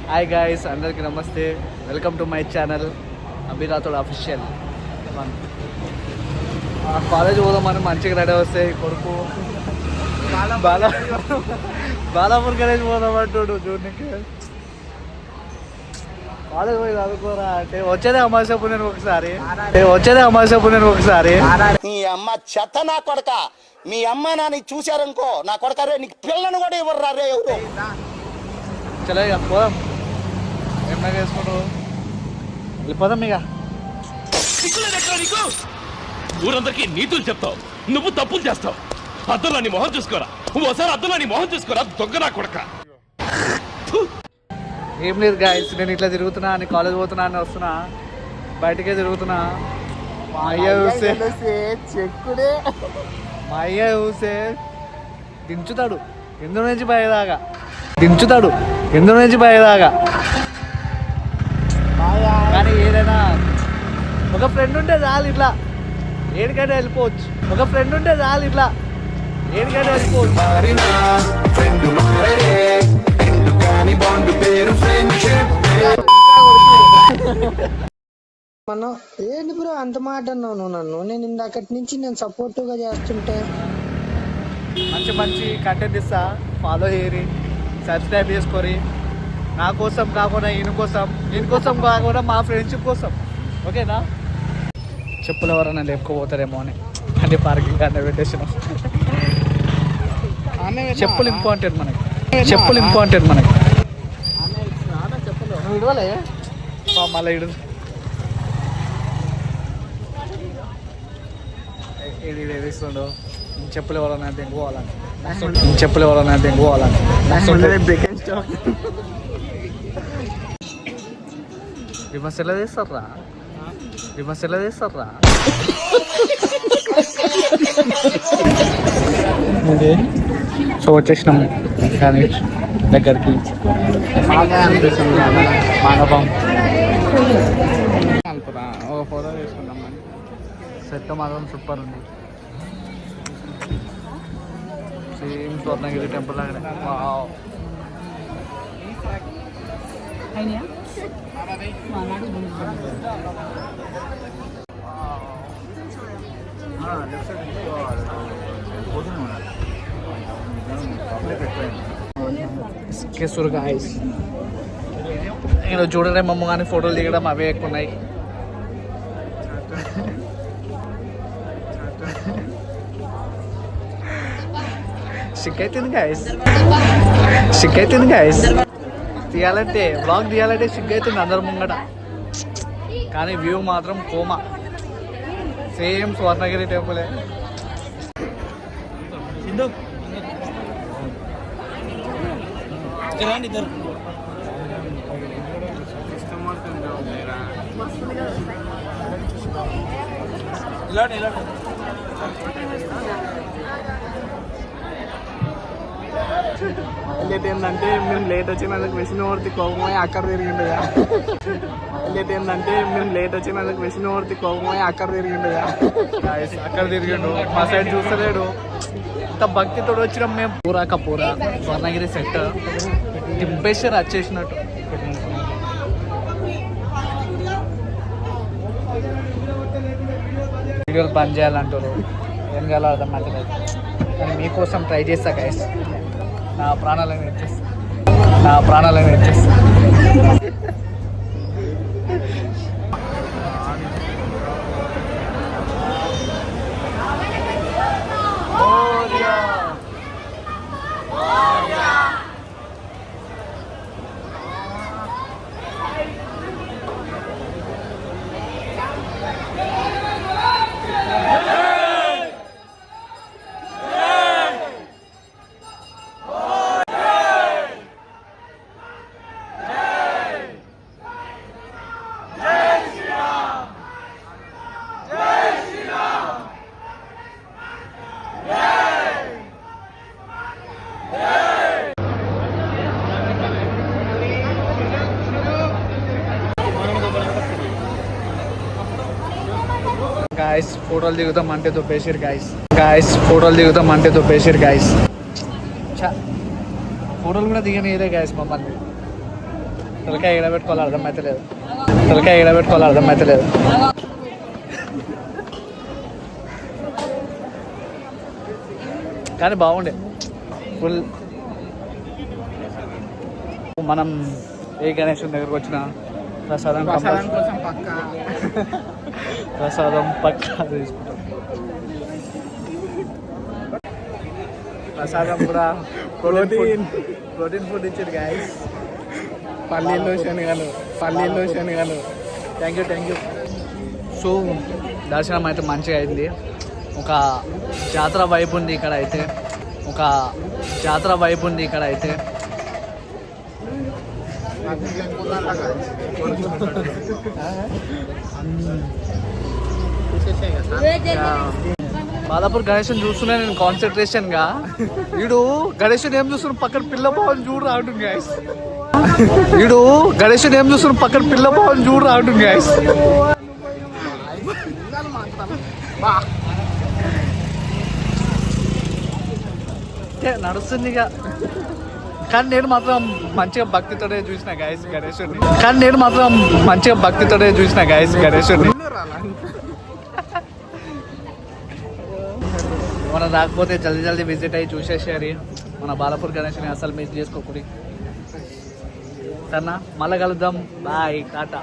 Hi guys, అందరికీ నమస్తే. Welcome to my channel అభిరాతుడు అఫీషియల్. కాలేజ్ పోదామని మంచిగా రెడీ వస్తాయి కొడుకు బాలాపూర్ కాలేజ్ పోదామంటాడు చూడనికి. కాలేజ్ పోయి చదువుకోరా అంటే వచ్చేదే అమావాస్యపు నేను ఒకసారి నీ అమ్మ చెత్త నా కొడక. మీ అమ్మ నాని చూశారనుకో నా కొడక రే, నీకు పిల్లను కూడా ఇవ్వరు రే ఎవరు. చలో ఇక పోదాం. ఏమన్నా చేసుకుంటూ వెళ్ళిపోదాం ఇక. ఊరందరికీ నీతులు చెప్తావు, నువ్వు తప్పులు చేస్తావు. అద్దంలో నీ మొహం చూసుకోరా, ఓసారి అద్దంలో నీ మొహం చూసుకోరా దొంగ నా కొడక. ఏం లేదు గాయస్, నేను ఇట్లా తిరుగుతున్నా అని కాలేజ్ పోతున్నా అని వస్తున్నా, బయటకే తిరుగుతున్నా. మా అయ్య చూసే దించుతాడు ఎందులో నుంచి బయదాగా కానీ ఏదైనా ఒక ఫ్రెండ్ ఉంటే చాలు ఇట్లా ఏడికైనా వెళ్ళిపోవచ్చు. మనం ఏంటి బ్రో అంత మాట అన్నావు నువ్వు నన్ను? నేను ఇందాకటి నుంచి నేను సపోర్టివ్ గా చేస్తుంటే మంచి కంటెంట్ ఇస్తా, ఫాలో చేయరి, సబ్స్క్రైబ్ చేసుకోరి. నా కోసం కాకుండా ఈయన కోసం కాకుండా మా ఫ్రెండ్షిప్ కోసం, ఓకేనా? చెప్పులు ఎవరైనా లేపుకోపోతారేమో అని అంటే పార్కింగ్ అన్న పెట్టేసినాం. చెప్పులు ఇంపార్టెంట్ మనకి. నువ్వు ఇడవలే మళ్ళీ ఏదిస్తుండో చెప్పులు ఎవరైనా తెంగుకోవాలని విమర్శలు తీస్తారా సో వచ్చేసినాం కానీ దగ్గరికి. మానవం ఒక ఫోటో తీసుకుందాం. సెట్ మాత్రం సూపర్ ఉంది, సేమ్ స్వర్ణగిరి టెంపుల్ లాగానే. గాయ్స్ నేను చూడలేమమ్మ కానీ ఫోటోలు దిగడం అవే ఎక్కువ ఉన్నాయి. సిగ్గైతుంది గాయస్ తీయాలంటే బ్లాగ్ తీయాలంటే సిగ్గైతుంది అందరి ముంగట. కానీ వ్యూ మాత్రం కోమా, సేమ్ స్వర్ణగిరి టెంపులే. ఏంటంటే మేము లేట్ వచ్చినందుకు విష్ణుమూర్తి కోపమై అక్కడ తిరిగిండుగా. అక్కడ తిరిగిండు, మా సైడ్ చూస్తలేడు. ఇంత భక్తితో వచ్చినాం మేము. పూరా స్వర్ణగిరి సెట్ దింపేసారు వచ్చేసినట్టు. వీడియోలు పని చేయాలంటారు, ఏం చేయాలో అర్థం అవ్వట్లేదు. కానీ మీకోసం ట్రై చేస్తా గైస్. నా ప్రాణాలను ఇచ్చేస్తా. గాయస్ ఫోటోలు దిగుతాం అంటే దొబ్బేసిరు గాయస్. ఫోటోలు కూడా దిగనియరే గాయస్ మమ్మల్ని. తలకాయ ఎడబెట్టుకోవాలి అర్థమైతలేదు. తలకాయ ఎడబెట్టుకోవాలి అర్థమైతలేదు. కానీ బాగుండే ఫుల్. మనం ఏ గణేశుని దగ్గరకు వచ్చిన ప్రసాదం కోసం పక్క ప్రసాదం పక్కా తీసుకుంటాం. ప్రసాదం కూడా ప్రోటీన్ ఫుడ్ ఇచ్చారు గాయస్. పల్లీలు శనగలు థ్యాంక్ యూ. సో దర్శనం అయితే మంచిగా అయింది. ఒక జాతర వైపు ఉంది ఇక్కడ అయితే. బాలాపూర్ గణేశన్ చూస్తున్నా నేను కాన్సన్ట్రేషన్గా. వీడు గణేశన్ ఏం చూస్తున్నా పక్కన పిల్ల బావని చూడు రావడం గాయస్. నడుస్తుంది ఇక. కానీ నేను మాత్రం మంచిగా భక్తితోనే చూసిన గాయస్ గణేశుడిని. మనం రాకపోతే జల్దీ విజిట్ అయ్యి చూసేసేయాలి మన బాలాపూర్ గణేశుని. అసలు మిస్ చేసుకోకూడదు. సరేనా, మళ్ళీ కలుద్దాం. బాయ్, టాటా.